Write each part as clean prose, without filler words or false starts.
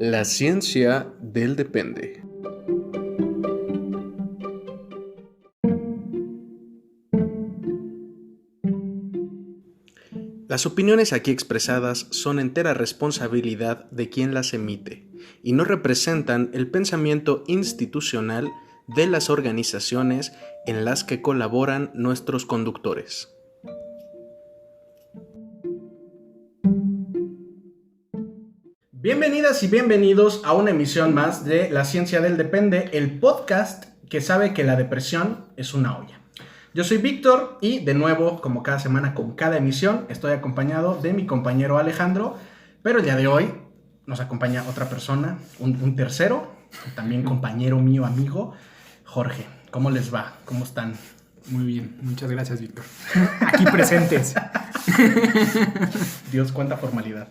La ciencia del depende. Las opiniones aquí expresadas son entera responsabilidad de quien las emite y no representan el pensamiento institucional de las organizaciones en las que colaboran nuestros conductores. Bienvenidas y bienvenidos a una emisión más de La Ciencia del Depende, el podcast que sabe que la depresión es una olla. Yo soy Víctor y de nuevo, como cada semana con cada emisión, estoy acompañado de mi compañero Alejandro, pero el día de hoy nos acompaña otra persona, un tercero, también compañero mío, amigo, Jorge. ¿Cómo les va? ¿Cómo están? Muy bien, muchas gracias, Víctor. Aquí presentes. Dios, cuánta formalidad.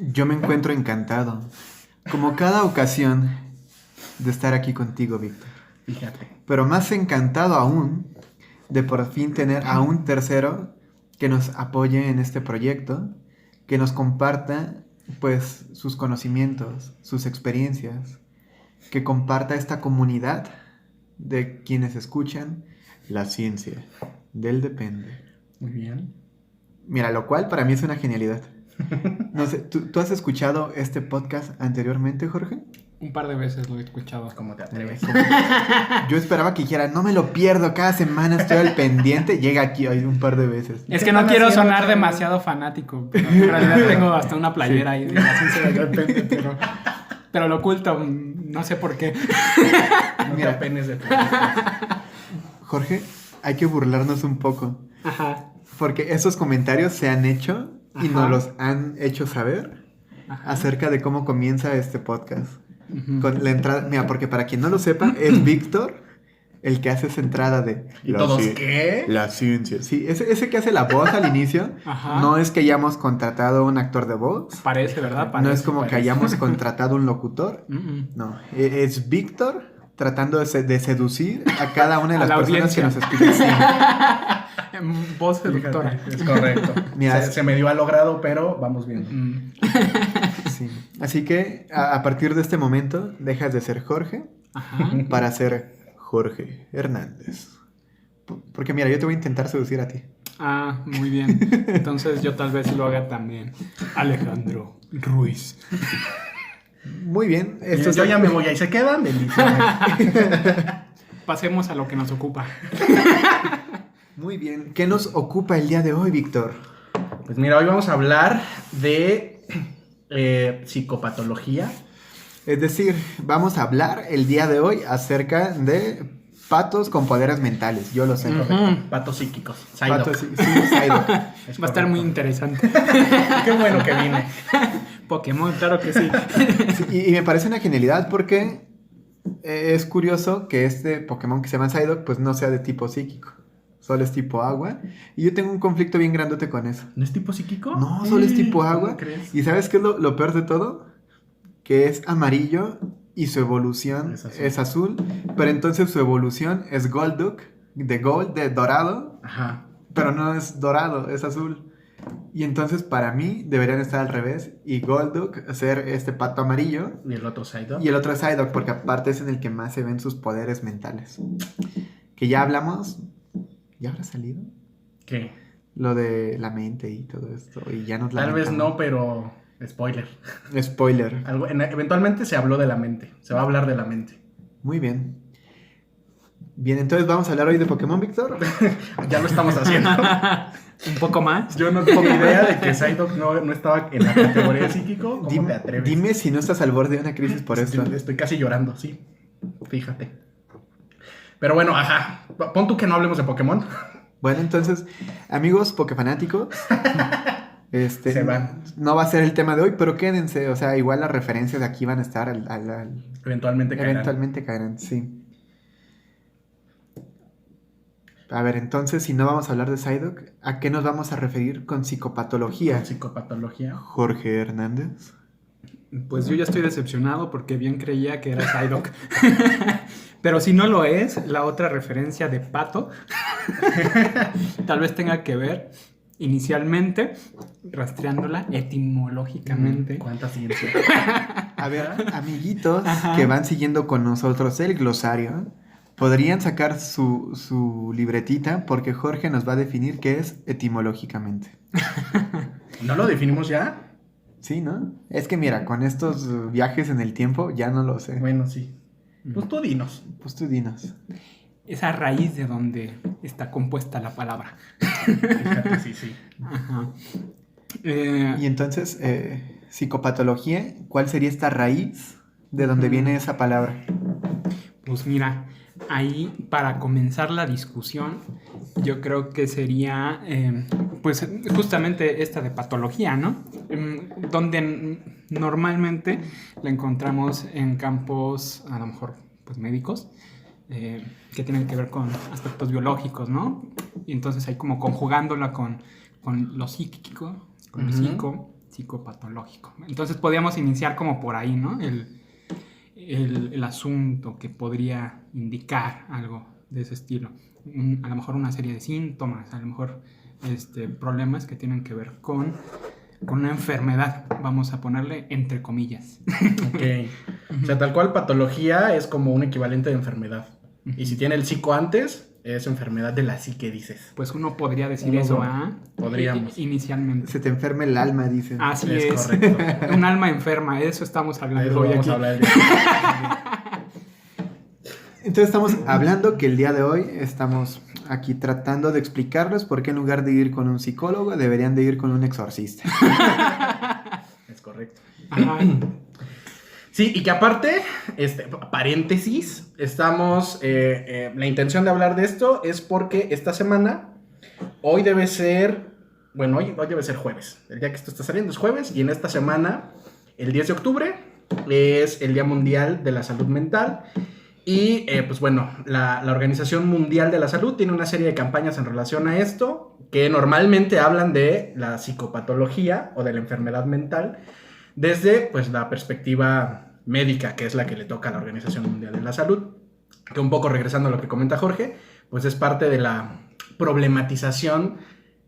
Yo me encuentro encantado, como cada ocasión, de estar aquí contigo, Víctor. Fíjate. Pero más encantado aún de por fin tener a un tercero que nos apoye en este proyecto, que nos comparta, pues, sus conocimientos, sus experiencias, que comparta esta comunidad de quienes escuchan la ciencia del depende. Muy bien. Mira, lo cual para mí es una genialidad. No sé, ¿tú has escuchado este podcast anteriormente, Jorge? Un par de veces lo he escuchado. ¿Cómo te atreves? Yo esperaba que dijera, no me lo pierdo, cada semana estoy al pendiente. Llega aquí hoy un par de veces. Es que no quiero sonar demasiado fanático, pero en realidad tengo hasta una playera ahí de la ciencia del depende, pero lo oculto, no sé por qué. No te apenes de todo. Jorge, hay que burlarnos un poco. Ajá. Porque esos comentarios se han hecho y Ajá. nos los han hecho saber acerca de cómo comienza este podcast. Con la entrada, mira, porque para quien no lo sepa, es Víctor el que hace esa entrada de... ¿Y todos qué? La ciencia. Sí, ese que hace la voz al inicio, Ajá. no es que hayamos contratado un actor de voz. Parece, ¿verdad? No es como que hayamos contratado un locutor. No, es Víctor tratando de seducir a cada una de las A la personas que audiencia. nos escuchan. Sí. Voz seductora. Fíjate, es correcto. Mira, se me dio a logrado, pero vamos viendo. Sí. Así que a partir de este momento dejas de ser Jorge Ajá. para ser Jorge Hernández. Porque mira, yo te voy a intentar seducir a ti. Ah, muy bien. Entonces yo tal vez lo haga también. Alejandro Ruiz. Muy bien. Yo ya me voy, ahí se quedan. Bendiciones. Pasemos a lo que nos ocupa. Muy bien. ¿Qué nos ocupa el día de hoy, Víctor? Pues mira, hoy vamos a hablar de psicopatología. Es decir, vamos a hablar el día de hoy acerca de patos con poderes mentales. Yo lo sé. Patos psíquicos. Patos, sí, Psyduck. Es Va a estar muy correcto. interesante. Qué bueno que vine. Pokémon, claro que sí. Sí, y me parece una genialidad porque es curioso que este Pokémon que se llama Psyduck pues no sea de tipo psíquico. Solo es tipo agua. Y yo tengo un conflicto bien grandote con eso. ¿No es tipo psíquico? No, solo es tipo ¿Cómo agua. crees? ¿Y sabes qué es lo peor de todo? Que es amarillo y su evolución es azul. Pero entonces su evolución es Golduck, de gold, de dorado. Ajá. Pero no es dorado, es azul. Y entonces para mí deberían estar al revés. Y Golduck ser este pato amarillo. ¿Y el otro Psyduck? Y el otro es Psyduck, porque aparte es en el que más se ven sus poderes mentales. Que ya hablamos. ¿Ya habrá salido? ¿Qué? Lo de la mente y todo esto. Y ya nos Tal vez lamentamos. no, pero spoiler. Spoiler. Eventualmente se habló de la mente. Se va a hablar de la mente. Muy bien. Bien, entonces vamos a hablar hoy de Pokémon, Víctor. Ya lo estamos haciendo. Un poco más. Yo no tengo idea de que Psyduck no estaba en la categoría de psíquico. ¿Cómo te atreves? Dime si no estás al borde de una crisis por esto. Estoy casi llorando, sí. Fíjate. Pero bueno, ajá. Pon tú que no hablemos de Pokémon. Bueno, entonces, amigos pokefanáticos, Se van. no va a ser el tema de hoy, pero quédense. O sea, igual las referencias de aquí van a estar Eventualmente caerán. eventualmente caerán, sí. A ver, entonces, si no vamos a hablar de Psyduck, ¿a qué nos vamos a referir con psicopatología? Con psicopatología. Jorge Hernández. Pues yo ya estoy decepcionado porque bien creía que era Psyduck. Pero si no lo es, la otra referencia de pato tal vez tenga que ver inicialmente, rastreándola etimológicamente. ¿Cuánta ciencia? A ver, amiguitos que van siguiendo con nosotros el glosario, podrían sacar su libretita porque Jorge nos va a definir qué es etimológicamente. ¿No lo definimos ya? Sí, ¿no? Es que mira, con estos viajes en el tiempo ya no lo sé. Bueno, sí. Pues tú dinos. Pues tú dinos. Esa raíz de donde está compuesta la palabra. Fíjate, sí. Ajá. Y entonces, psicopatología, ¿cuál sería esta raíz de donde viene esa palabra? Pues mira, ahí para comenzar la discusión, yo creo que sería, pues justamente esta de patología, ¿no? Donde normalmente la encontramos en campos, a lo mejor, pues médicos, que tienen que ver con aspectos biológicos, ¿no? Y entonces ahí como conjugándola con lo psíquico, con lo psicopatológico. Entonces podríamos iniciar como por ahí, ¿no? El asunto que podría indicar algo de ese estilo. A lo mejor una serie de síntomas, a lo mejor problemas que tienen que ver con una enfermedad, vamos a ponerle entre comillas. Ok. O sea, tal cual patología es como un equivalente de enfermedad. Y si tiene el psico antes, es enfermedad de la psique, dices. Pues uno podría decir eso, ¿ah? Podríamos. Inicialmente. Se te enferma el alma, dicen. Así Es es. correcto. Un alma enferma, eso estamos hablando Eso hoy vamos aquí. a hablar el día de hoy. Entonces estamos hablando que el día de hoy estamos aquí tratando de explicarles por qué en lugar de ir con un psicólogo deberían de ir con un exorcista. Es correcto. Ajá. Sí, y que aparte, paréntesis, estamos, la intención de hablar de esto es porque esta semana, hoy debe ser jueves, el día que esto está saliendo es jueves, y en esta semana, el 10 de octubre, es el Día Mundial de la Salud Mental, y pues bueno, la Organización Mundial de la Salud tiene una serie de campañas en relación a esto, que normalmente hablan de la psicopatología o de la enfermedad mental, desde pues la perspectiva médica, que es la que le toca a la Organización Mundial de la Salud, que un poco regresando a lo que comenta Jorge, pues es parte de la problematización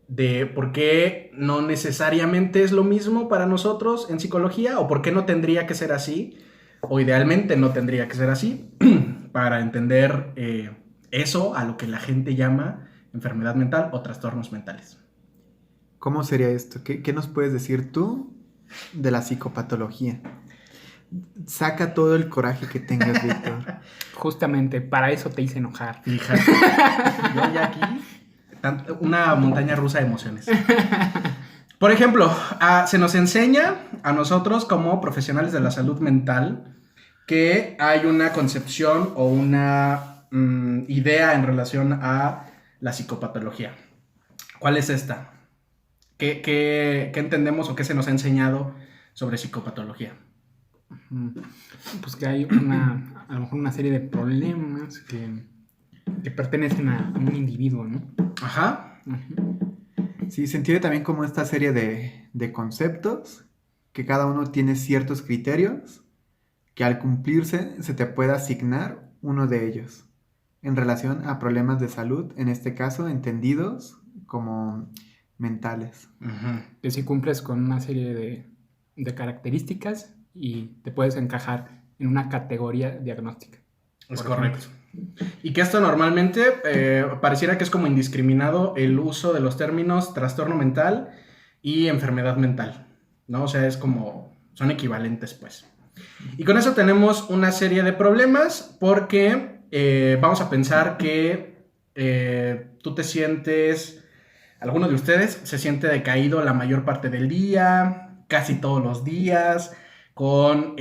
de por qué no necesariamente es lo mismo para nosotros en psicología, o por qué no tendría que ser así, o idealmente no tendría que ser así, para entender eso a lo que la gente llama enfermedad mental o trastornos mentales. ¿Cómo sería esto? ¿Qué nos puedes decir tú de la psicopatología? Saca todo el coraje que tengas, Víctor. Justamente, para eso te hice enojar. Fíjate, yo ya aquí, una montaña rusa de emociones. Por ejemplo, se nos enseña a nosotros como profesionales de la salud mental que hay una concepción o una idea en relación a la psicopatología. ¿Cuál es esta? ¿Qué entendemos o qué se nos ha enseñado sobre psicopatología? Pues que hay a lo mejor una serie de problemas que pertenecen a un individuo, ¿no? Ajá. Sí, se entiende también como esta serie de conceptos, que cada uno tiene ciertos criterios, que al cumplirse se te puede asignar uno de ellos, en relación a problemas de salud, en este caso entendidos como mentales. Uh-huh. Que si cumples con una serie de características y te puedes encajar en una categoría diagnóstica. Es correcto. Y que esto normalmente pareciera que es como indiscriminado el uso de los términos trastorno mental y enfermedad mental, ¿no? O sea, es como, son equivalentes, pues. Y con eso tenemos una serie de problemas porque vamos a pensar que tú te sientes, alguno de ustedes se siente decaído la mayor parte del día, casi todos los días, con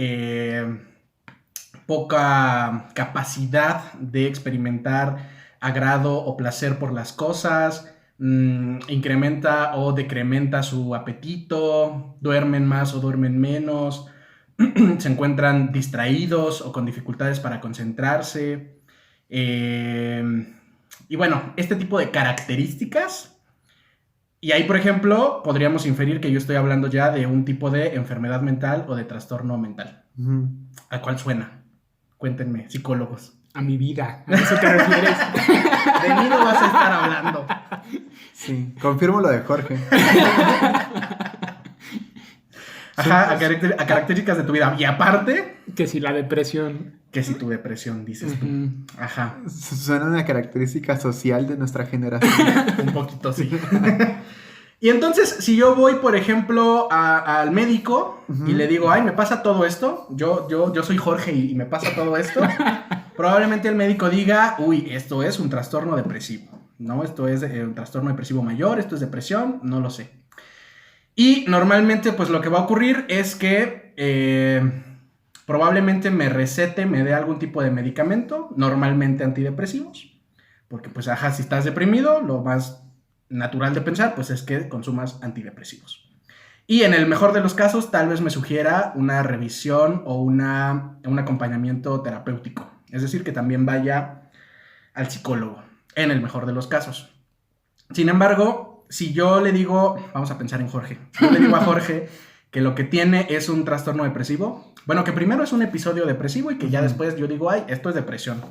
poca capacidad de experimentar agrado o placer por las cosas, incrementa o decrementa su apetito, duermen más o duermen menos, se encuentran distraídos o con dificultades para concentrarse. Y bueno, este tipo de características. Y ahí, por ejemplo, podríamos inferir que yo estoy hablando ya de un tipo de enfermedad mental o de trastorno mental. Uh-huh. ¿A cuál suena? Cuéntenme, psicólogos. A mi vida, ¿a eso te refieres? De mí no vas a estar hablando. Sí, confirmo lo de Jorge. Ajá, a características de tu vida. Y aparte, Que si la depresión. que si tu depresión, dices tú. Ujú. Ajá, Suena una característica social de nuestra generación. un poquito sí. Y entonces, si yo voy, por ejemplo, al médico y le digo, ay, me pasa todo esto, yo soy Jorge y me pasa todo esto, probablemente el médico diga, uy, esto es un trastorno depresivo, ¿no? Esto es un trastorno depresivo mayor, esto es depresión, no lo sé. Y normalmente, pues lo que va a ocurrir es que probablemente me recete, me dé algún tipo de medicamento, normalmente antidepresivos, porque pues, ajá, si estás deprimido, lo más natural de pensar, pues es que consumas antidepresivos. Y en el mejor de los casos, tal vez me sugiera una revisión o un acompañamiento terapéutico. Es decir, que también vaya al psicólogo, en el mejor de los casos. Sin embargo, si yo le digo, vamos a pensar en Jorge, si yo le digo a Jorge que lo que tiene es un trastorno depresivo, bueno, que primero es un episodio depresivo y que ya después yo digo, ay, esto es depresión.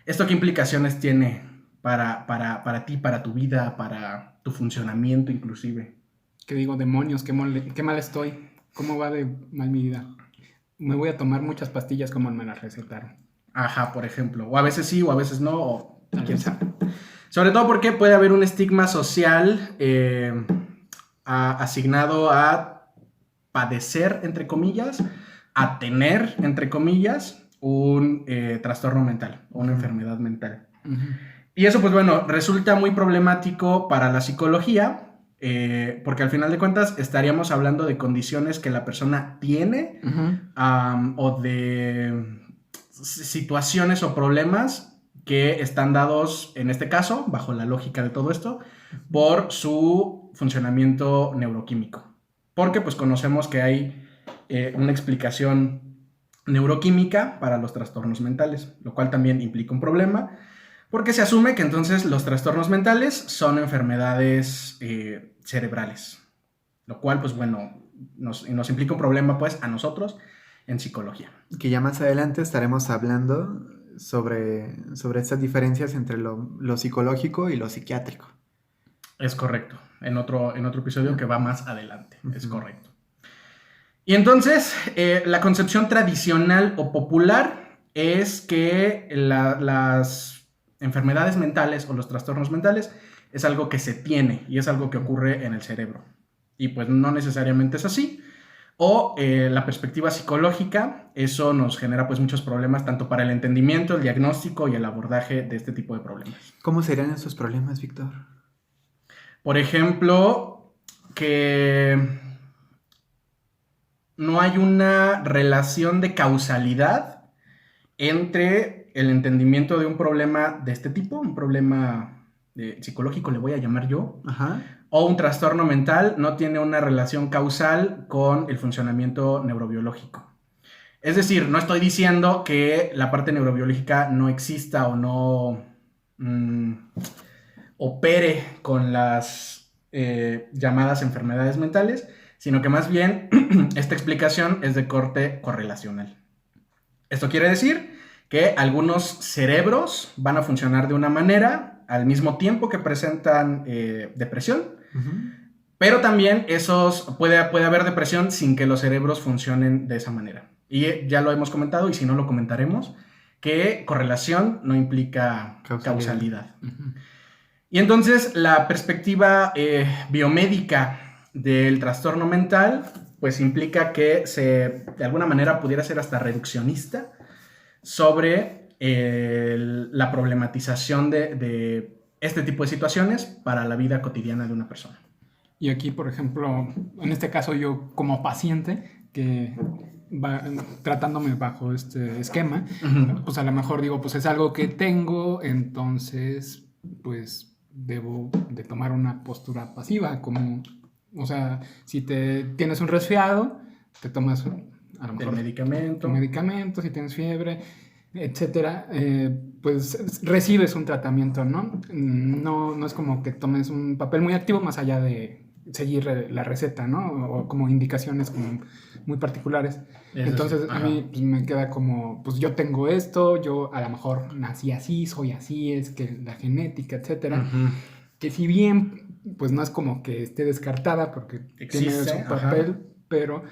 ¿Esto qué implicaciones tiene para ti, para tu vida, para tu funcionamiento inclusive? Que digo, demonios, qué mal estoy. ¿Cómo va de mal mi vida? Me voy a tomar muchas pastillas como me las recetaron. Ajá, por ejemplo. O a veces sí, o a veces no, o quién vez. sabe. Sobre todo porque puede haber un estigma social asignado a padecer, entre comillas, a tener, entre comillas, un trastorno mental, o una enfermedad mental. Uh-huh. Y eso, pues bueno, resulta muy problemático para la psicología, porque al final de cuentas estaríamos hablando de condiciones que la persona tiene, o de situaciones o problemas que están dados, en este caso, bajo la lógica de todo esto, por su funcionamiento neuroquímico. Porque pues conocemos que hay una explicación neuroquímica para los trastornos mentales, lo cual también implica un problema, porque se asume que entonces los trastornos mentales son enfermedades cerebrales, lo cual pues bueno, nos implica un problema pues a nosotros en psicología. Que ya más adelante estaremos hablando sobre estas diferencias entre lo psicológico y lo psiquiátrico. Es correcto, en otro episodio que va más adelante, es correcto. Y entonces, la concepción tradicional o popular es que las enfermedades mentales o los trastornos mentales es algo que se tiene y es algo que ocurre en el cerebro. Y pues no necesariamente es así. O la perspectiva psicológica, eso nos genera pues muchos problemas tanto para el entendimiento, el diagnóstico y el abordaje de este tipo de problemas. ¿Cómo serían esos problemas, Víctor? Por ejemplo, que no hay una relación de causalidad entre el entendimiento de un problema de este tipo, un problema psicológico le voy a llamar yo, Ajá. o un trastorno mental, no tiene una relación causal con el funcionamiento neurobiológico. Es decir, no estoy diciendo que la parte neurobiológica no exista o no opere con las llamadas enfermedades mentales, sino que más bien esta explicación es de corte correlacional. Esto quiere decir que algunos cerebros van a funcionar de una manera al mismo tiempo que presentan depresión, pero también puede haber depresión sin que los cerebros funcionen de esa manera. Y ya lo hemos comentado, y si no lo comentaremos, que correlación no implica causalidad. Y entonces la perspectiva biomédica del trastorno mental pues implica que de alguna manera pudiera ser hasta reduccionista sobre la problematización de este tipo de situaciones para la vida cotidiana de una persona. Y aquí, por ejemplo, en este caso yo como paciente que va tratándome bajo este esquema, pues a lo mejor digo, pues es algo que tengo, entonces pues debo de tomar una postura pasiva, como, o sea, si tienes un resfriado, te tomas a lo mejor el medicamento, si tienes fiebre, etcétera, pues recibes un tratamiento, ¿no? No es como que tomes un papel muy activo más allá de seguir la receta, ¿no? O como indicaciones como muy particulares. Eso entonces sí. A mí pues, me queda como, pues yo tengo esto, yo a lo mejor nací así, soy así, es que la genética, etcétera. Que si bien pues no es como que esté descartada porque tiene Existe, su papel, pero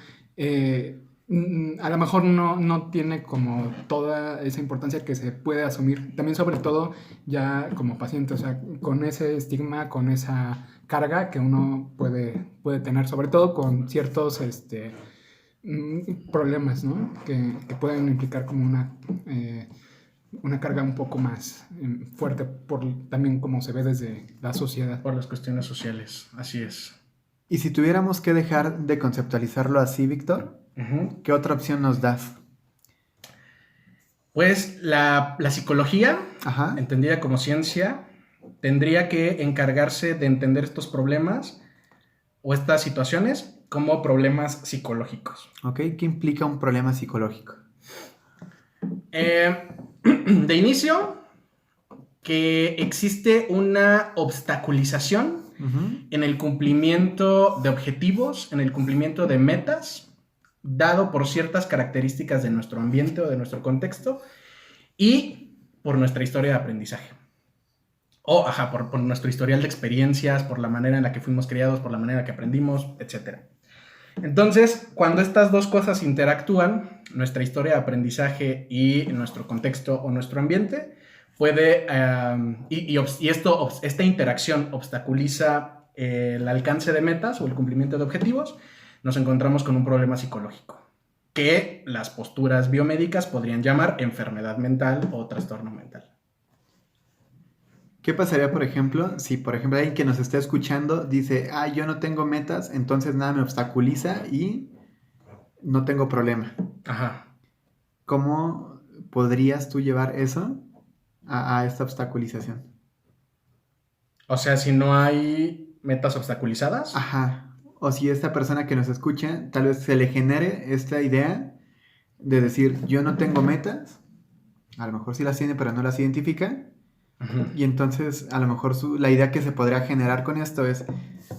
a lo mejor no tiene como toda esa importancia que se puede asumir. También sobre todo ya como paciente, o sea, con ese estigma, con esa carga que uno puede tener, sobre todo con ciertos problemas, ¿no? Que pueden implicar como una carga un poco más fuerte por también como se ve desde la sociedad. Por las cuestiones sociales, así es. Y si tuviéramos que dejar de conceptualizarlo así, Víctor, Uh-huh. ¿qué otra opción nos das? Pues la psicología, Ajá. entendida como ciencia, tendría que encargarse de entender estos problemas o estas situaciones como problemas psicológicos. Ok, ¿qué implica un problema psicológico? De inicio, que existe una obstaculización Uh-huh. en el cumplimiento de objetivos, en el cumplimiento de metas, dado por ciertas características de nuestro ambiente o de nuestro contexto y por nuestra historia de aprendizaje. O, por nuestro historial de experiencias, por la manera en la que fuimos criados, por la manera en la que aprendimos, etc. Entonces, cuando estas dos cosas interactúan, nuestra historia de aprendizaje y nuestro contexto o nuestro ambiente, puede, esta interacción obstaculiza el alcance de metas o el cumplimiento de objetivos, nos encontramos con un problema psicológico, que las posturas biomédicas podrían llamar enfermedad mental o trastorno mental. ¿Qué pasaría, por ejemplo, si, por ejemplo, alguien que nos esté escuchando dice, yo no tengo metas, entonces nada me obstaculiza y no tengo problema? Ajá. ¿Cómo podrías tú llevar eso a esta obstaculización? O sea, si no hay metas obstaculizadas. Ajá. O si esta persona que nos escucha, tal vez se le genere esta idea de decir, yo no tengo metas, a lo mejor sí las tiene, pero no las identifica. Uh-huh. Y entonces, a lo mejor la idea que se podría generar con esto es,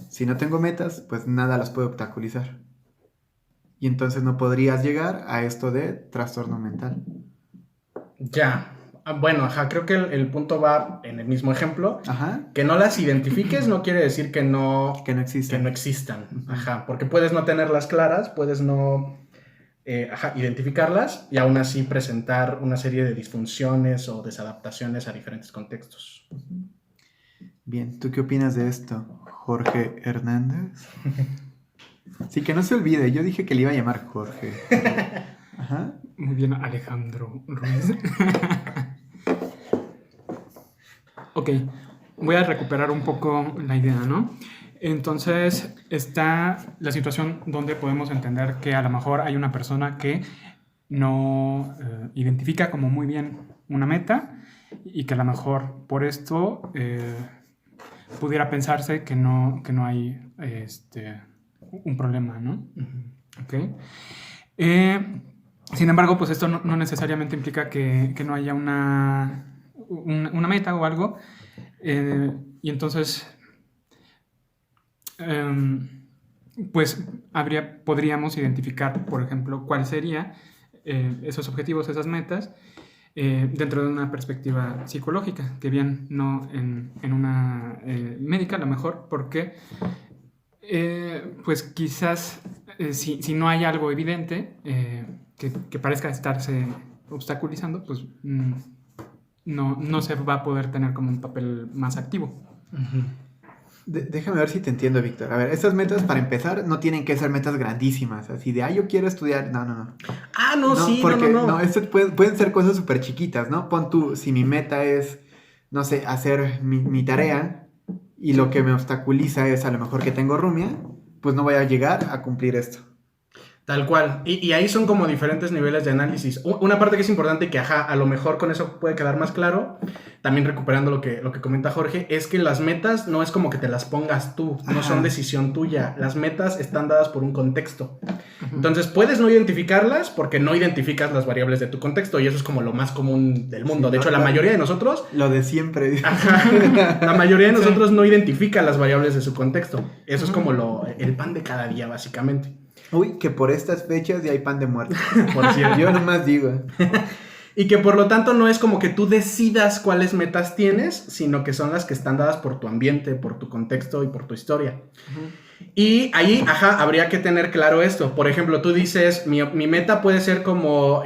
si no tengo metas, pues nada las puede obstaculizar. Y entonces no podrías llegar a esto de trastorno mental. Ya. Bueno, creo que el punto va en el mismo ejemplo. Ajá. Que no las identifiques no quiere decir que no existan. Que no existan. Ajá. Porque puedes no tenerlas claras, puedes no identificarlas y aún así presentar una serie de disfunciones o desadaptaciones a diferentes contextos. Bien, ¿tú qué opinas de esto, Jorge Hernández? Sí, que no se olvide, yo dije que le iba a llamar Jorge. Ajá. Muy bien, Alejandro Ruiz. Ok, voy a recuperar un poco la idea, ¿no? Entonces está la situación donde podemos entender que a lo mejor hay una persona que no identifica como muy bien una meta y que a lo mejor por esto pudiera pensarse que no hay un problema, ¿no? Uh-huh. Ok. Sin embargo, pues esto no necesariamente implica que no haya una meta o algo. Y entonces, pues podríamos identificar, por ejemplo, cuál sería esos objetivos, esas metas, dentro de una perspectiva psicológica, que bien no en una médica a lo mejor, porque pues quizás si no hay algo evidente que parezca estarse obstaculizando, pues no se va a poder tener como un papel más activo. Uh-huh. Déjame ver si te entiendo, Víctor. A ver, estas metas, para empezar, no tienen que ser metas grandísimas, así de, yo quiero estudiar. No. No, esto pueden ser cosas súper chiquitas, ¿no? Pon tú, si mi meta es, no sé, hacer mi tarea y lo que me obstaculiza es a lo mejor que tengo rumia, pues no voy a llegar a cumplir esto. Tal cual. Y ahí son como diferentes niveles de análisis. Una parte que es importante y que, a lo mejor con eso puede quedar más claro, también recuperando lo que comenta Jorge, es que las metas no es como que te las pongas tú, no son decisión tuya. Las metas están dadas por un contexto. Entonces, puedes no identificarlas porque no identificas las variables de tu contexto y eso es como lo más común del mundo. De hecho, la mayoría de nosotros... Lo de siempre. La mayoría de nosotros no identifica las variables de su contexto. Eso es como el pan de cada día, básicamente. Uy, que por estas fechas ya hay pan de muerto. Por cierto. Yo nomás digo. Y que por lo tanto no es como que tú decidas cuáles metas tienes, sino que son las que están dadas por tu ambiente, por tu contexto y por tu historia. Y ahí, habría que tener claro esto. Por ejemplo, tú dices, mi meta puede ser como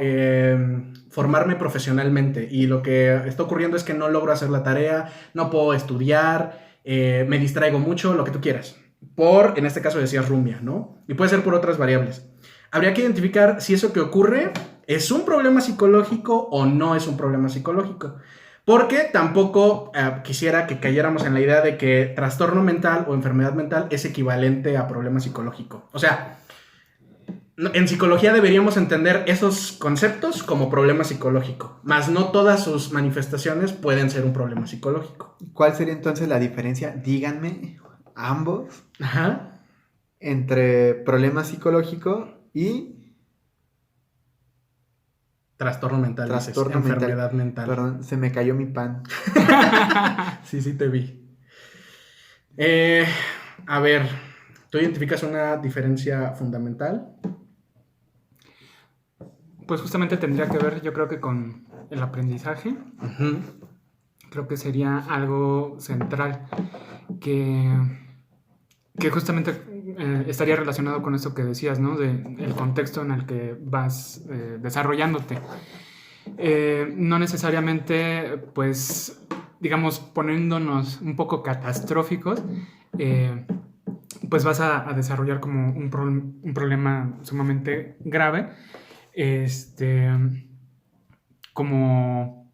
formarme profesionalmente, y lo que está ocurriendo es que no logro hacer la tarea, no puedo estudiar, me distraigo mucho, lo que tú quieras. En este caso decías rumia, ¿no? Y puede ser por otras variables. Habría que identificar si eso que ocurre es un problema psicológico o no es un problema psicológico. Porque tampoco quisiera que cayéramos en la idea de que trastorno mental o enfermedad mental es equivalente a problema psicológico. O sea, en psicología deberíamos entender esos conceptos como problema psicológico, mas no todas sus manifestaciones pueden ser un problema psicológico. ¿Cuál sería entonces la diferencia? Díganme, ambos, entre problema psicológico y... Trastorno mental, enfermedad mental. Perdón, se me cayó mi pan. Sí, te vi. A ver, ¿tú identificas una diferencia fundamental? Pues justamente tendría que ver, yo creo que con el aprendizaje. Creo que sería algo central que justamente estaría relacionado con esto que decías, ¿no? El contexto en el que vas desarrollándote. No necesariamente, pues, digamos, poniéndonos un poco catastróficos, pues vas a desarrollar como un problema sumamente grave, como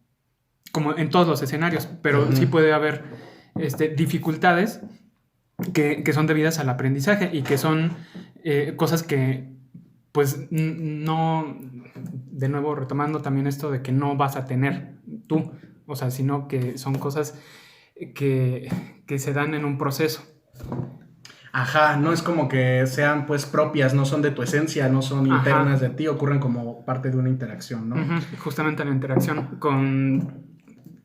en todos los escenarios, pero sí puede haber dificultades que son debidas al aprendizaje y que son cosas que, pues, no, de nuevo retomando también esto de que no vas a tener tú, o sea, sino que son cosas que se dan en un proceso. No es como que sean pues propias, no son de tu esencia, no son internas de ti, ocurren como parte de una interacción, ¿no? Justamente la interacción con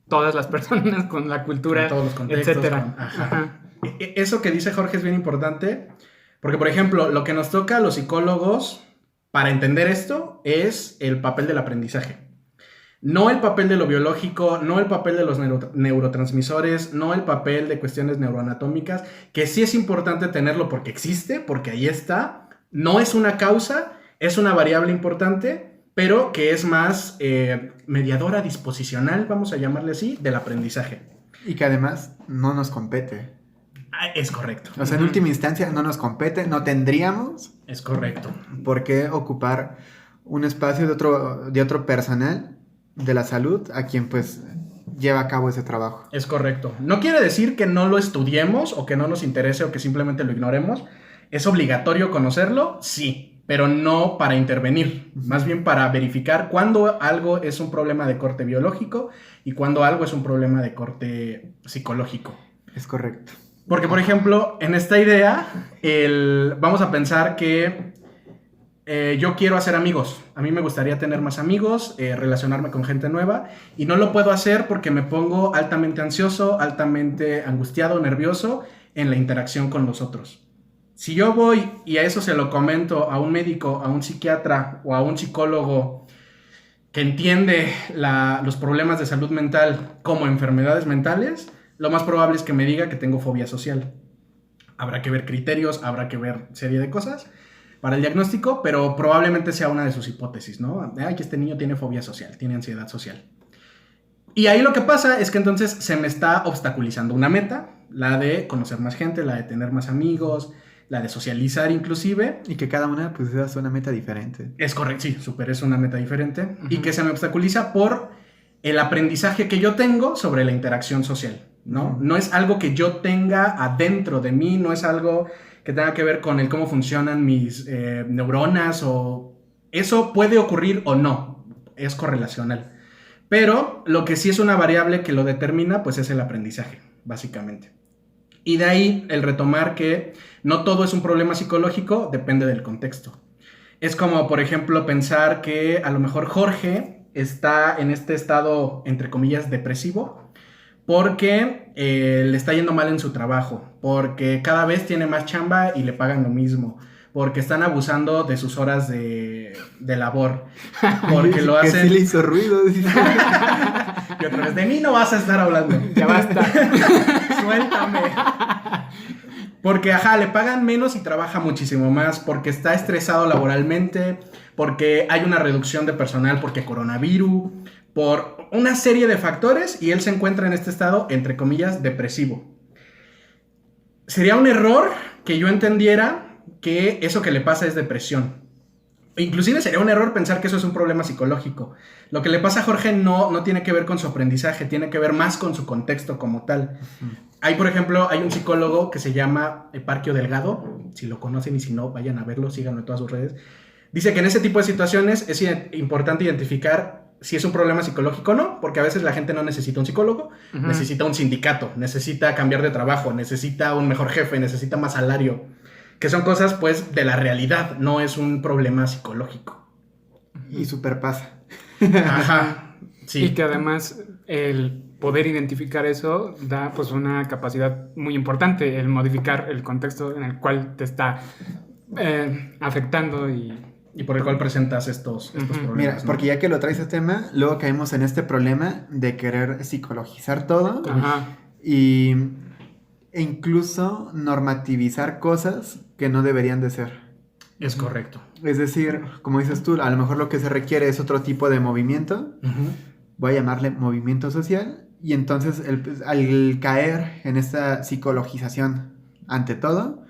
todas las personas, con la cultura, con todos los contextos, etcétera. Eso que dice Jorge es bien importante, porque por ejemplo, lo que nos toca a los psicólogos para entender esto es el papel del aprendizaje. No el papel de lo biológico, no el papel de los neurotransmisores, no el papel de cuestiones neuroanatómicas, que sí es importante tenerlo porque existe, porque ahí está. No es una causa, es una variable importante, pero que es más mediadora, disposicional, vamos a llamarle así, del aprendizaje. Y que además no nos compete. Es correcto. O sea, en última instancia no nos compete, no tendríamos... Es correcto. ¿Por qué ocupar un espacio de otro personal de la salud a quien pues lleva a cabo ese trabajo? Es correcto. No quiere decir que no lo estudiemos o que no nos interese o que simplemente lo ignoremos. ¿Es obligatorio conocerlo? Sí, pero no para intervenir, más bien para verificar cuándo algo es un problema de corte biológico y cuándo algo es un problema de corte psicológico. Es correcto. Porque, por ejemplo, en esta idea, vamos a pensar que yo quiero hacer amigos. A mí me gustaría tener más amigos, relacionarme con gente nueva, y no lo puedo hacer porque me pongo altamente ansioso, altamente angustiado, nervioso en la interacción con los otros. Si yo voy y a eso se lo comento a un médico, a un psiquiatra o a un psicólogo que entiende los problemas de salud mental como enfermedades mentales, lo más probable es que me diga que tengo fobia social. Habrá que ver criterios, habrá que ver serie de cosas para el diagnóstico, pero probablemente sea una de sus hipótesis, ¿no? Que este niño tiene fobia social, tiene ansiedad social. Y ahí lo que pasa es que entonces se me está obstaculizando una meta, la de conocer más gente, la de tener más amigos, la de socializar inclusive. Y que cada una pues es una meta diferente. Es correcto, sí, es una meta diferente. Y que se me obstaculiza por el aprendizaje que yo tengo sobre la interacción social, ¿no? No es algo que yo tenga adentro de mí, no es algo que tenga que ver con cómo funcionan mis neuronas, o eso puede ocurrir o no, es correlacional. Pero lo que sí es una variable que lo determina, pues es el aprendizaje, básicamente. Y de ahí el retomar que no todo es un problema psicológico, depende del contexto. Es como, por ejemplo, pensar que a lo mejor Jorge está en este estado, entre comillas, depresivo, porque le está yendo mal en su trabajo, porque cada vez tiene más chamba y le pagan lo mismo, porque están abusando de sus horas de labor, porque lo Que hacen... sí le hizo ruido. Y otra vez, de mí no vas a estar hablando. Ya basta. Suéltame. Porque, le pagan menos y trabaja muchísimo más, porque está estresado laboralmente, porque hay una reducción de personal, porque coronavirus, por una serie de factores, y él se encuentra en este estado, entre comillas, depresivo. Sería un error que yo entendiera que eso que le pasa es depresión. Inclusive sería un error pensar que eso es un problema psicológico. Lo que le pasa a Jorge no tiene que ver con su aprendizaje, tiene que ver más con su contexto como tal. Hay, por ejemplo, hay un psicólogo que se llama Eparquio Delgado. Si lo conocen y si no, vayan a verlo, síganlo en todas sus redes. Dice que en ese tipo de situaciones es importante identificar si es un problema psicológico o no, porque a veces la gente no necesita un psicólogo, necesita un sindicato, necesita cambiar de trabajo, necesita un mejor jefe, necesita más salario, que son cosas, pues, de la realidad, no es un problema psicológico. Y superpasa. Ajá, sí. Y que además el poder identificar eso da pues una capacidad muy importante, el modificar el contexto en el cual te está afectando y por el cual presentas estos problemas. Mira, ¿no? porque ya que lo traes a tema, luego caemos en este problema de querer psicologizar todo. Ajá. E incluso normativizar cosas que no deberían de ser. Es correcto. Es decir, como dices tú, a lo mejor lo que se requiere es otro tipo de movimiento. Voy a llamarle movimiento social. Y entonces al caer en esta psicologización ante todo,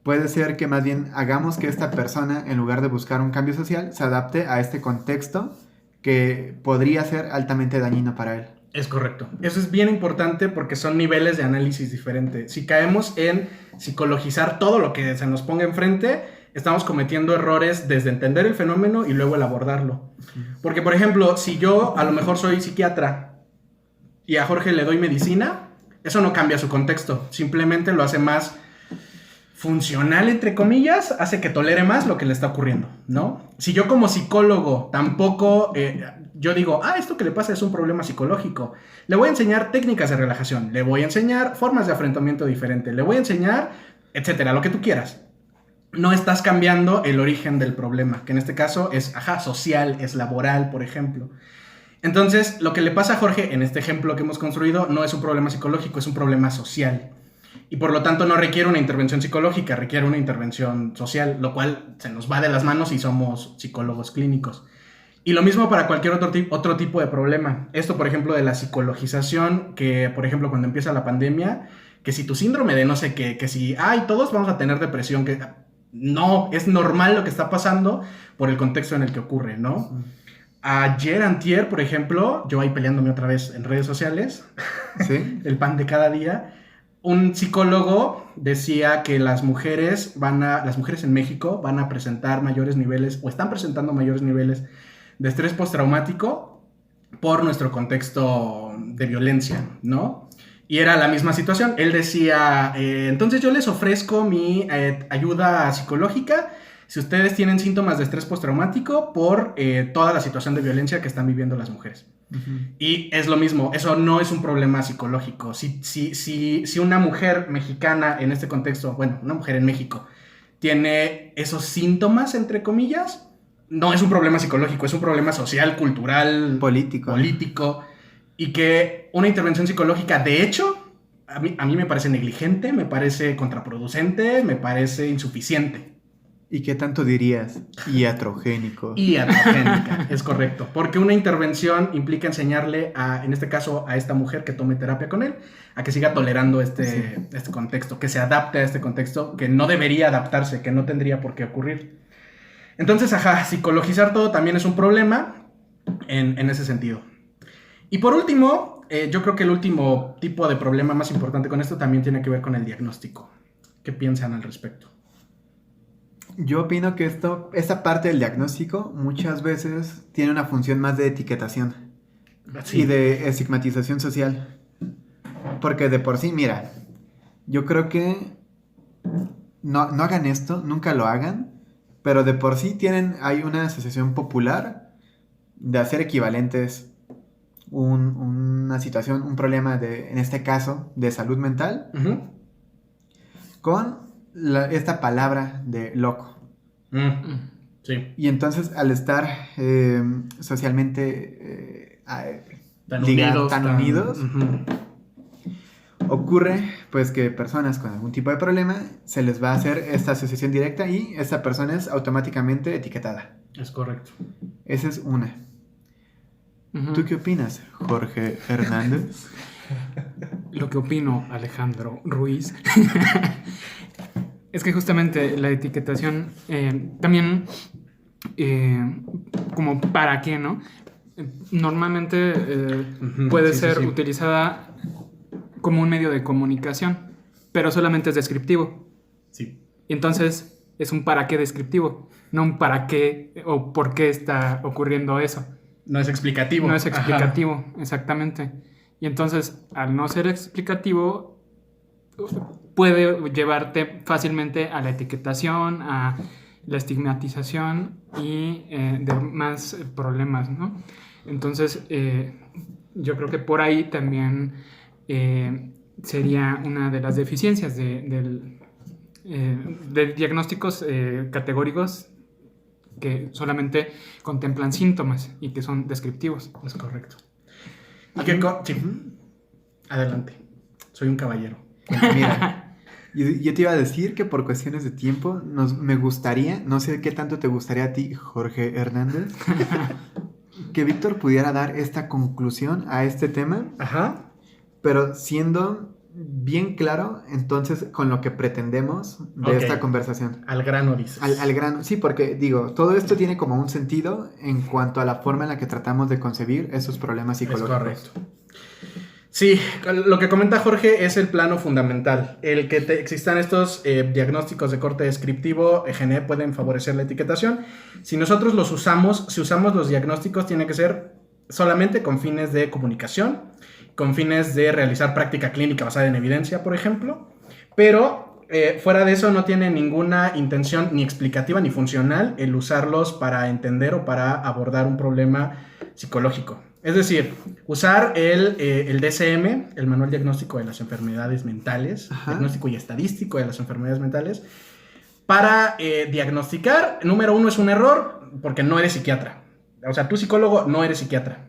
puede ser que más bien hagamos que esta persona, en lugar de buscar un cambio social, se adapte a este contexto que podría ser altamente dañino para él. Es correcto. Eso es bien importante porque son niveles de análisis diferentes. Si caemos en psicologizar todo lo que se nos ponga enfrente, estamos cometiendo errores desde entender el fenómeno y luego el abordarlo. Porque, por ejemplo, si yo a lo mejor soy psiquiatra y a Jorge le doy medicina, eso no cambia su contexto. Simplemente lo hace más funcional, entre comillas, hace que tolere más lo que le está ocurriendo, ¿no? Si yo como psicólogo tampoco, yo digo, esto que le pasa es un problema psicológico, le voy a enseñar técnicas de relajación, le voy a enseñar formas de afrontamiento diferentes, le voy a enseñar, etcétera, lo que tú quieras. No estás cambiando el origen del problema, que en este caso es, social, es laboral, por ejemplo. Entonces, lo que le pasa a Jorge en este ejemplo que hemos construido no es un problema psicológico, es un problema social. Y por lo tanto no requiere una intervención psicológica, requiere una intervención social, lo cual se nos va de las manos y somos psicólogos clínicos. Y lo mismo para cualquier otro tipo de problema. Esto, por ejemplo, de la psicologización, que, por ejemplo, cuando empieza la pandemia, que si tu síndrome de no sé qué, que si, todos vamos a tener depresión, que no, es normal lo que está pasando por el contexto en el que ocurre, ¿no? Antier, por ejemplo, yo ahí peleándome otra vez en redes sociales, ¿Sí? el pan de cada día, un psicólogo decía que las mujeres en México van a presentar mayores niveles, o están presentando mayores niveles de estrés postraumático por nuestro contexto de violencia, ¿no? Y era la misma situación. Él decía, entonces yo les ofrezco mi ayuda psicológica si ustedes tienen síntomas de estrés postraumático por toda la situación de violencia que están viviendo las mujeres. Y es lo mismo, eso no es un problema psicológico. Si una mujer mexicana en este contexto, una mujer en México, tiene esos síntomas, entre comillas, no es un problema psicológico, es un problema social, cultural, político, y que una intervención psicológica, de hecho, a mí me parece negligente, me parece contraproducente, me parece insuficiente. ¿Y qué tanto dirías? Iatrogénico. Iatrogénica, es correcto. Porque una intervención implica enseñarle, en este caso, a esta mujer que tome terapia con él, a que siga tolerando este contexto, que se adapte a este contexto, que no debería adaptarse, que no tendría por qué ocurrir. Entonces, psicologizar todo también es un problema en ese sentido. Y por último, yo creo que el último tipo de problema más importante con esto también tiene que ver con el diagnóstico. ¿Qué piensan al respecto? Yo opino que esta parte del diagnóstico muchas veces tiene una función más de etiquetación y de estigmatización social. Porque de por sí, mira, yo creo que no hagan esto, nunca lo hagan, pero de por sí hay una asociación popular de hacer equivalentes una situación, un problema en este caso, de salud mental, con esta palabra de loco. Sí. Y entonces al estar socialmente tan unidos, ocurre pues que personas con algún tipo de problema se les va a hacer esta asociación directa y esta persona es automáticamente etiquetada. Es correcto. Esa es una. ¿Tú qué opinas, Jorge Hernández? Lo que opino, Alejandro Ruiz, es que justamente la etiquetación también, como para qué, ¿no? Normalmente puede ser utilizada como un medio de comunicación, pero solamente es descriptivo. Sí. Entonces es un para qué descriptivo, no un para qué o por qué está ocurriendo eso. No es explicativo. No es explicativo, exactamente. Y entonces, al no ser explicativo, puede llevarte fácilmente a la etiquetación, a la estigmatización y demás problemas, ¿no? Entonces, yo creo que por ahí también sería una de las deficiencias de diagnósticos categóricos que solamente contemplan síntomas y que son descriptivos. Es correcto. Sí. Adelante. Soy un caballero. Mira, yo te iba a decir que por cuestiones de tiempo me gustaría, no sé qué tanto te gustaría a ti, Jorge Hernández, que Víctor pudiera dar esta conclusión a este tema, pero siendo bien claro, entonces, con lo que pretendemos de esta conversación. Al grano, dices. Al grano, sí, porque digo, todo esto tiene como un sentido en cuanto a la forma en la que tratamos de concebir esos problemas psicológicos. Es correcto. Sí, lo que comenta Jorge es el plano fundamental. El que existan estos diagnósticos de corte descriptivo pueden favorecer la etiquetación. Si nosotros los usamos, si usamos los diagnósticos, tiene que ser solamente con fines de comunicación, con fines de realizar práctica clínica basada en evidencia, por ejemplo, pero fuera de eso no tiene ninguna intención ni explicativa ni funcional el usarlos para entender o para abordar un problema psicológico. Es decir, usar el DSM, el Manual Diagnóstico de las Enfermedades Mentales, diagnóstico y estadístico de las enfermedades mentales, para diagnosticar, número uno, es un error porque no eres psiquiatra. O sea, tú psicólogo no eres psiquiatra.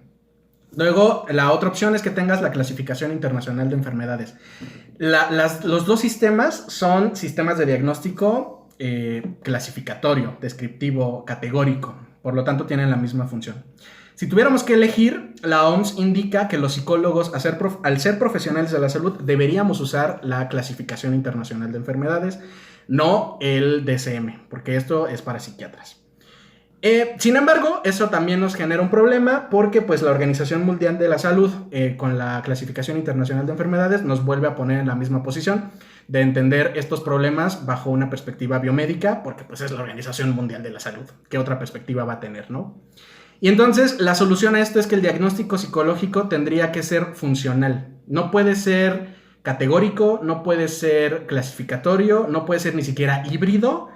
Luego, la otra opción es que tengas la Clasificación Internacional de Enfermedades. Los dos sistemas son sistemas de diagnóstico clasificatorio, descriptivo, categórico. Por lo tanto, tienen la misma función. Si tuviéramos que elegir, la OMS indica que los psicólogos, al ser profesionales de la salud, deberíamos usar la Clasificación Internacional de Enfermedades, no el DSM, porque esto es para psiquiatras. Sin embargo, eso también nos genera un problema porque pues, la Organización Mundial de la Salud, con la Clasificación Internacional de Enfermedades, nos vuelve a poner en la misma posición de entender estos problemas bajo una perspectiva biomédica, porque pues, es la Organización Mundial de la Salud. ¿Qué otra perspectiva va a tener, no? Y entonces, la solución a esto es que el diagnóstico psicológico tendría que ser funcional. No puede ser categórico, no puede ser clasificatorio, no puede ser ni siquiera híbrido,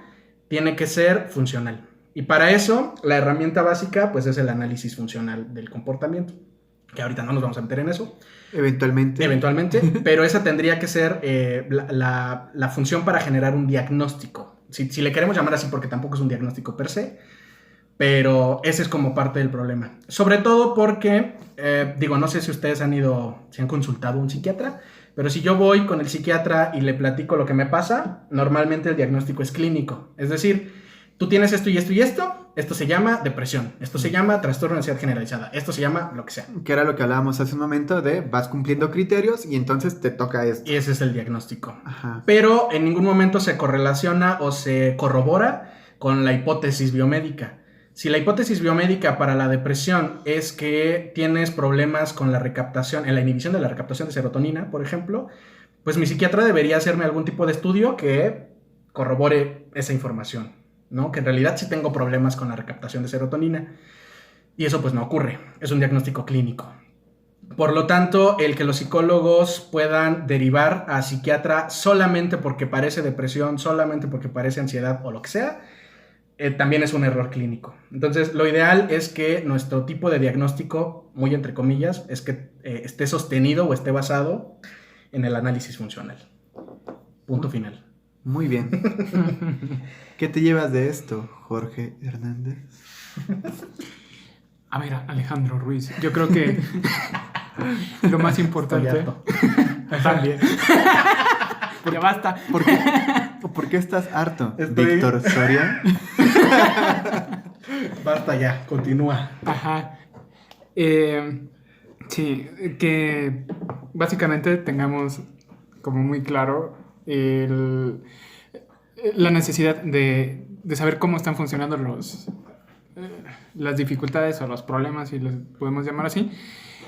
tiene que ser funcional. Y para eso, la herramienta básica, pues, es el análisis funcional del comportamiento. Que ahorita no nos vamos a meter en eso. Eventualmente, pero esa tendría que ser la función para generar un diagnóstico. Si le queremos llamar así, porque tampoco es un diagnóstico per se, pero ese es como parte del problema. Sobre todo porque, no sé si ustedes si han consultado a un psiquiatra, pero si yo voy con el psiquiatra y le platico lo que me pasa, normalmente el diagnóstico es clínico. Es decir, tú tienes esto y esto y esto se llama depresión, esto se llama trastorno de ansiedad generalizada, esto se llama lo que sea. Que era lo que hablábamos hace un momento de vas cumpliendo criterios y entonces te toca esto. Y ese es el diagnóstico. Pero en ningún momento se correlaciona o se corrobora con la hipótesis biomédica. Si la hipótesis biomédica para la depresión es que tienes problemas con la recaptación, en la inhibición de la recaptación de serotonina, por ejemplo, pues mi psiquiatra debería hacerme algún tipo de estudio que corrobore esa información, ¿no? Que en realidad sí tengo problemas con la recaptación de serotonina. Y eso pues no ocurre, es un diagnóstico clínico. Por lo tanto, el que los psicólogos puedan derivar a psiquiatra solamente porque parece depresión, solamente porque parece ansiedad o lo que sea, también es un error clínico. Entonces, lo ideal es que nuestro tipo de diagnóstico, muy entre comillas, es que esté sostenido o esté basado en el análisis funcional. Punto final. Muy bien. ¿Qué te llevas de esto, Jorge Hernández? A ver, Alejandro Ruiz, yo creo que lo más importante... También. Ya basta. ¿Por qué estás harto, Estoy- Víctor Soria? Basta ya, continúa. Ajá. Sí, que básicamente tengamos como muy claro la necesidad de saber cómo están funcionando las dificultades o los problemas, si les podemos llamar así,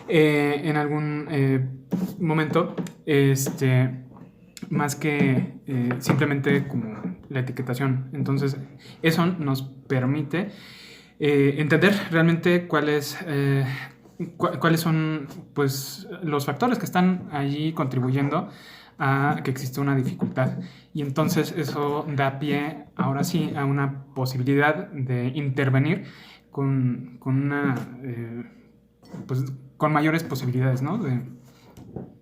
en algún momento, más que simplemente como la etiquetación. Entonces, eso nos permite entender realmente cuáles son, pues, los factores que están allí contribuyendo a que exista una dificultad. Y entonces eso da pie, ahora sí, a una posibilidad de intervenir con una, pues, con mayores posibilidades, ¿no? de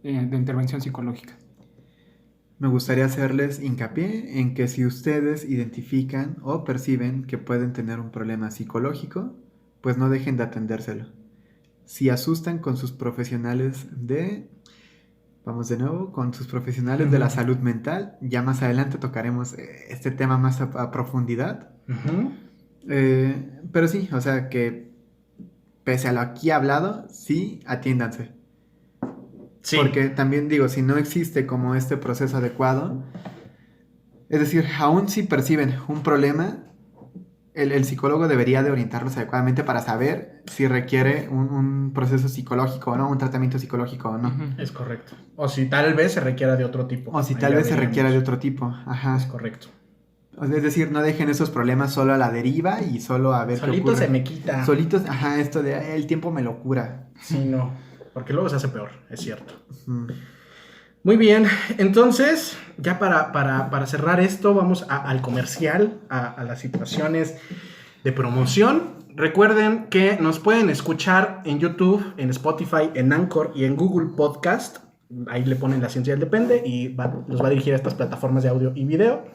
intervención psicológica. Me gustaría hacerles hincapié en que si ustedes identifican o perciben que pueden tener un problema psicológico, pues no dejen de atendérselo. Si asustan con sus profesionales vamos de nuevo, con sus profesionales de la salud mental, ya más adelante tocaremos este tema más a profundidad. Ujú. Pero sí, o sea que pese a lo aquí hablado, sí, atiéndanse. Sí. Porque también digo, si no existe como este proceso adecuado, es decir, aún si perciben un problema, el psicólogo debería de orientarlos adecuadamente para saber si requiere un proceso psicológico o no, un tratamiento psicológico o no. Ujú. Es correcto. O si tal vez se requiera de otro tipo. O si Ahí tal ya vez se veríamos. requiera de otro tipo. Ajá. Es correcto. O sea, es decir, no dejen esos problemas solo a la deriva y solo a ver qué Solito ocurre. se me quita. Solitos, ajá, esto de "Ay, el tiempo me lo cura". Sí, no. Porque luego se hace peor, es cierto. Mm. Muy bien, entonces, ya para cerrar esto, vamos al comercial, a las situaciones de promoción. Recuerden que nos pueden escuchar en YouTube, en Spotify, en Anchor y en Google Podcast. Ahí le ponen La Ciencia del Depende y los va a dirigir a estas plataformas de audio y video.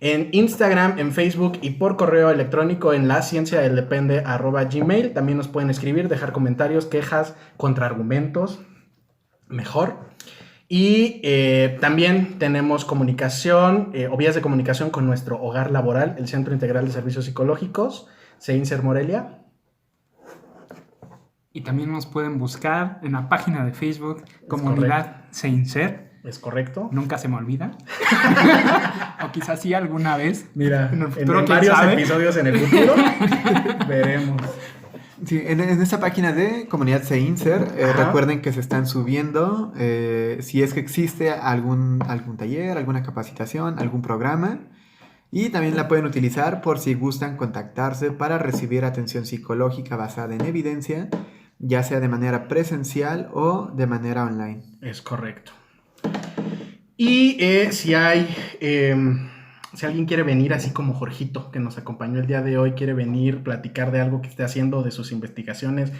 En Instagram, en Facebook y por correo electrónico en lacienciadeldepende@gmail. También nos pueden escribir, dejar comentarios, quejas, contraargumentos, mejor. Y también tenemos comunicación o vías de comunicación con nuestro hogar laboral, el Centro Integral de Servicios Psicológicos, CEINSER Morelia. Y también nos pueden buscar en la página de Facebook, Comunidad CEINSER. ¿Es correcto? Nunca se me olvida. O quizás sí alguna vez. Mira, En el en futuro, ¿quién varios sabe? episodios en el futuro veremos. Sí, en esta página de Comunidad CEINSER, Ajá. recuerden que se están subiendo, si es que existe algún taller, alguna capacitación, algún programa, y también la pueden utilizar por si gustan contactarse para recibir atención psicológica basada en evidencia, ya sea de manera presencial o de manera online. Es correcto. Y si alguien quiere venir así como Jorgito, que nos acompañó el día de hoy, quiere venir, platicar de algo que esté haciendo, de sus investigaciones,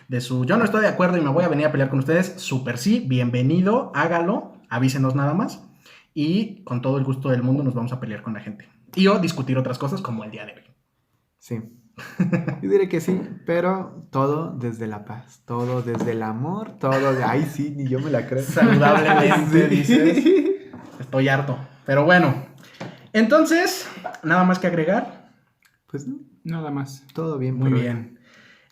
yo no estoy de acuerdo y me voy a venir a pelear con ustedes, súper sí, bienvenido, hágalo, avísenos nada más y con todo el gusto del mundo nos vamos a pelear con la gente. Y o discutir otras cosas como el día de hoy. Sí, yo diré que sí, pero todo desde la paz, todo desde el amor, todo de... Ay, sí, ni yo me la creo. Saludablemente, Sí. dices. Estoy harto, pero bueno. Entonces, nada más que agregar. Pues no, Nada más. todo bien. Muy por hoy. bien.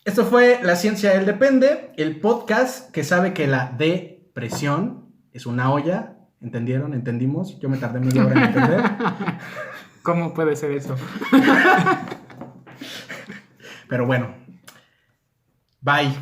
Esto fue La Ciencia del Depende, el podcast que sabe que la depresión es una olla. ¿Entendieron? ¿Entendimos? Yo me tardé media hora en entender. ¿Cómo puede ser eso? Pero bueno. Bye.